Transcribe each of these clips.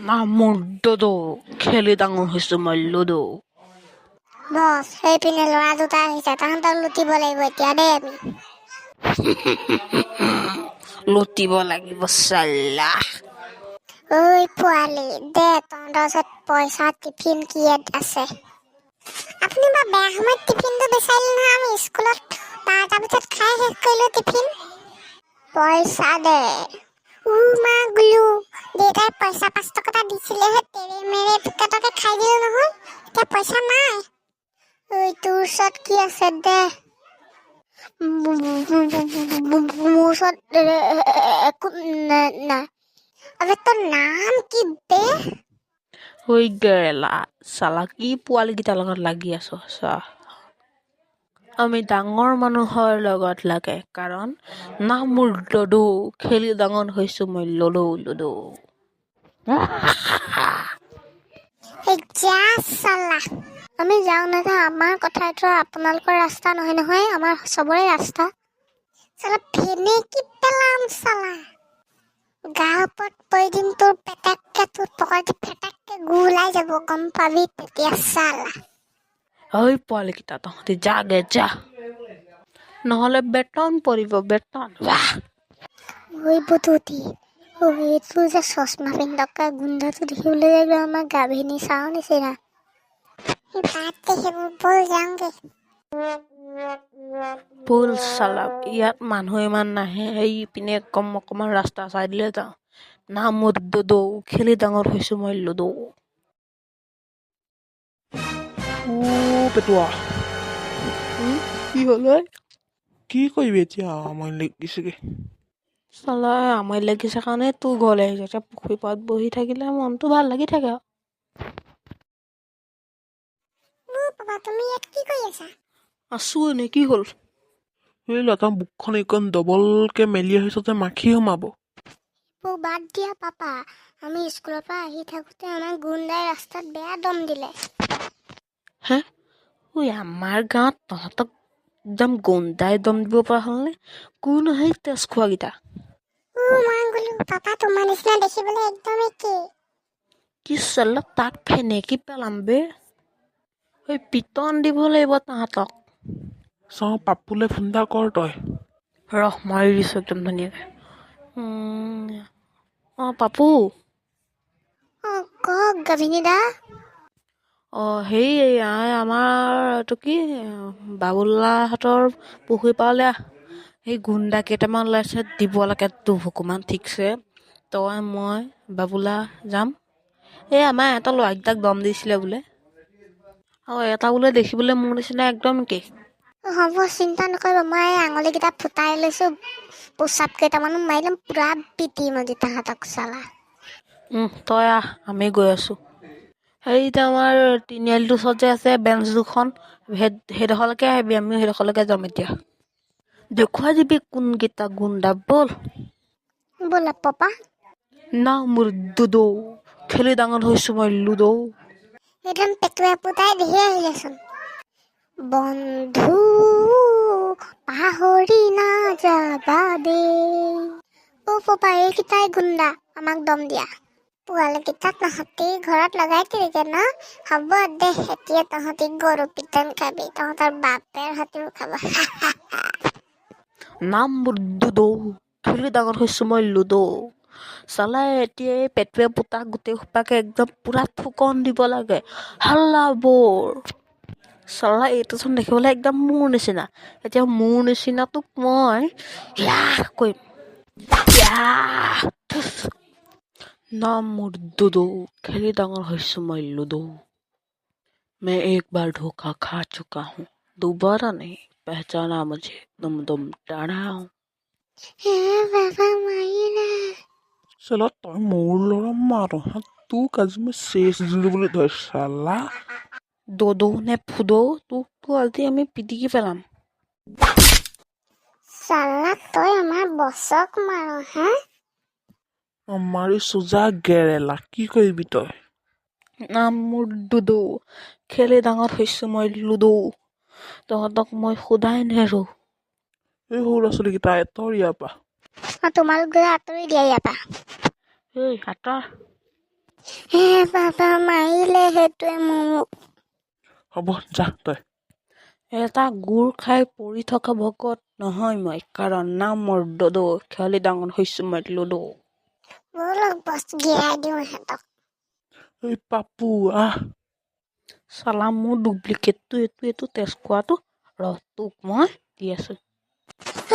না মোৰ দদৌ খেলি ডাঙৰ হৈছো মই লুডু। বছ সেইপিনে ল'ৰা দুটা আহিছে, তাহাঁতক লুটিব লাগিব এতিয়া দেই আমি। লুটিব লাগিব চাল্লা। ঐ পোৱালি দে, তহঁতৰ ওচৰত পইচা টিফিন কি আছে? আপুনি বা বেয়া সময়ত টিফিনটো বিচাৰিলে নহয়, আমি স্কুলত 12টা বজাত খাই শেষ কৰিলো টিফিন। পইচা দে। মা গুলু, দেউতাই পইচা 5 টকা এটা দিছিলেহে, তেৰে মেৰে টুকাটাকে খাই দিলো নহয়, এতিয়া পইচা নাই। ঐ তোৰ ওচৰত কি আছে দে। মোৰ ওচৰত একো নাই। আবে তোৰ নাম কি বে? হৈ গেলা চালা, কি পোৱালিকেইটাৰ লগত লাগি আছো চা। আমি ডাঙৰ মানুহৰ লগত লাগে, কাৰণ না মোৰ লুডু খেলি ডাঙৰ হৈছো মই লুডু লুডু। যা চালা, আমি যাওঁ নাযাওঁ, আমাৰ কথাটো আপোনালোকৰ ৰাস্তা নহয় নহয়, আমাৰ চবৰে ৰাস্তা। চালা ফেনেকি পেলাম চালা, গা ওপৰত পৰি দিম তোৰ পেটাককে, তোৰ পকেটত ফেটাককে গু ওলাই যাব, গম পাবি তেতিয়া চালা। ঐ পোৱালিকেইটা তহঁতি যাগে যা, নহলে বেতন পৰিব বেতন। ঐ বুটুটি, এইটো যে চশমা পিন্ধি থকা গুণ্ডাটো দেখিবলৈ একদম আমাৰ গাভিনী চাওঁ নিচিনা। সেইবোৰ বল যাওঁগে। ভুল চালা, ইয়াত মানুহ ইমান নাহে, এই পিনে অকমান ৰাস্তা চাই দিলে যাওঁ। না মোৰ লুডু খেলি ডাঙৰ হৈছো মই লুডু। পেটুৱা কি হ'ল ঐ? কি কৰিবি এতিয়া? আমনি লাগিছেগে। চালা আমনি লাগিছে কাৰণে তোৰ ঘৰলৈ আহিছে, এতিয়া পুখুৰী পাৰত বহি থাকিলে মনটো ভাল লাগি থাকে আৰু। বাবা তুমি ইয়াত কি কৰি আছা? আছো এনেই, কি হ'ল? এই লতা বুকখন এইকণ ডবলকে মেলি আহিছ যে মাখি সোমাব। বাদ দিয়া পাপা, আমি স্কুলৰ পৰা আহি থাকোতে আমাৰ গুণ্ডাই ৰাস্তাত বেয়া দম দিলে। হে ঐ, আমাৰ গাঁৱত তহঁতক একদম গুণ্ডাই দম দিব পৰা হ'লনে? কোন সেই তেজ খোৱাকেইটা? পাপা তোমাৰ নিচিনা দেখিবলৈ একদম একেই। কি চালা, তাক ফেনেকি পেলাম বে। ঐ পিটন দিব লাগিব তাহাঁতক। চাওঁ পাপুলে ফোন এটা কৰ তই। ৰহ মাৰি দিছো একদম ধুনীয়াকে। পাপু। কওক গাভিনী দা। সেই আমাৰ এইটো কি বাবুলাহঁতৰ পুখুৰী পাৰলৈ আহ। সেই গুণ্ডা কেইটামান ওলাইছে, দিব লাগে দুভুকুমান ঠিকছে। তই মই বাবুলা যাম। এই আমাৰ এটা ল'ৰাকেইটাক দম দিছিলে বোলে, আৰু এটা বোলে দেখিবলৈ মোৰ নিচিনা একদম একেই। হ'ব চিন্তা নকৰিব, মই আঙুলিকেইটা ফুটাই লৈছো, পোচাপ কেইটামানো মাৰি ল'ম, পুৰা পিটিম আজি তাহাঁতক চালা। তই আহ, আমি গৈ আছো। সেইটা আমাৰ তিনিআলিটোৰ ওচৰত যে আছে বেঞ্চ দুখন, সেইডোখৰলৈকে আহিবি, আমিও সেইডোখৰলৈকে যাম এতিয়া। দেখুৱাই দিবি কোনকেইটা গুণ্ডা, ব'ল। ব'লা পাপা। না মোৰ লুডু খেলি ডাঙৰ হৈছো মই লুডু। একদম পেটুৱে পুতাই ধেৰ আহিলেচোন। বন্ধু পাহৰি নাযাবা দেই। পাপা এইকেইটাই গুণ্ডা আমাক দম দিয়া। পোৱালিকেইটা তহঁতি ঘৰত লগাই দিলিগে ন? হ'ব দে, এতিয়া তহঁতি গৰু পিটন খাবি, তহঁতৰ বাপেৰ হাতেও খাব। নাম মোৰ লুডু খেলি ডাঙৰ হৈছো মই লুডু। চালাই এতিয়া এই পেটুৱে পুতা গোটেই সোপাকে একদম পুৰা থুকন দিব লাগে, হাল্লা বৰ। চালা এইটোচোন দেখিবলৈ একদম মোৰ নিচিনা, এতিয়া মোৰ নিচিনাটোক মই কৰিম। नाम মোৰ लूडो खेली डांगर হৈছো मैं लूडो। मैं एक बार धोखा खा चुका हूँ, दोबारा नहीं। पहचाना मुझे, तुम डाढ़ा हूँ। চালা তই মোৰ ল'ৰা মাৰ হা, তোক আজি মই চেচ দিলো বুলি ধৰ চালা। দোদো নে ফুদো, তোকতো আজি আমি পিটিকি পেলাম। চালা তই আমাৰ বছক মাৰ হা? মাৰি চোজা গেৰেলা, কি কৰিবি তই? নাম মোৰ লুডু খেলি ডাঙৰ হৈছো মই লুডু, তহঁতক মই সোধাই নেৰো। এই সৰু ল'ৰা ছোৱালীকেইটা এতৰ ইয়াৰ পৰা। তোমালোক গৈ আঁতৰি দিয়া ইয়াৰ পৰা। এই আঁতৰ। হে বাবা মাৰিলে সেইটোৱে মোক হ'ব যা তই এটা গুৰ খাই পৰি থকা ভকত নহয় মই, কাৰণ নাম মোৰ দদৌ, খেলি ডাঙৰ হৈছোঁ মই লুডু। বলক বছ গিৰাই দিওঁ সিহঁতক এই পাপু আহ চালা মোৰ ডুপ্লিকেটটো এইটো টেষ্ট কৰাটো তোক মই দি আছোঁ।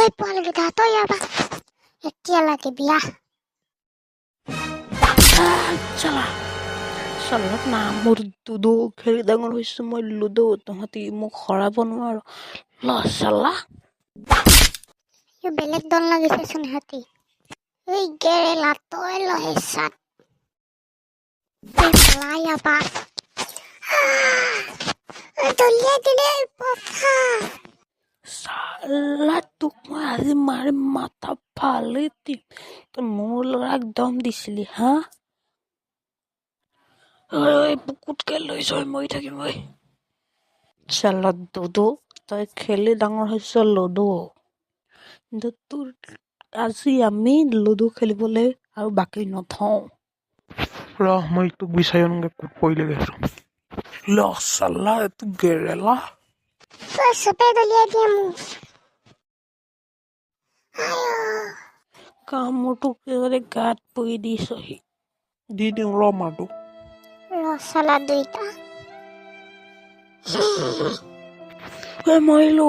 এই পোৱালিকেইটা তই ইয়াৰ পৰা এতিয়া লাগে বিয়া চালা চালাত নাম মোৰ দুদু, খেলি ডাঙৰ হৈছোঁ মই লুডু, তহঁতি মোক হৰাব নোৱাৰ ল চালা। বেলেগ দল লাগিছেচোন সিহঁতি এই গেৰেলা তই লহে চাত ইয়াৰ পৰা দলিয়াই দিলে পথা চালা তোক মই আজি মাৰি মাথা ফালি দিম। মোৰ ল'ৰাক দম দিছিলি হা? বুকুতকে লৈ যাই মৰি থাকিম ঐ। চালা দুদু, তই খেলি ডাঙৰ হৈছ লুডু, কিন্তু তোৰ আজি আমি লুডু খেলিবলৈ আৰু বাকী নথওঁ। ৰহ মই তোক বিচাৰি আনোগে ক'ত পৰিলেগে সেইটো ল চালা এইটো গেৰেলা তই চবে দলিয়াই দিয়ে মোক কামোৰটো একেবাৰে গাত পৰি দিছহি। দি দিওঁ ৰ মাৰটো ৰচলা দুইটা মৰিলো।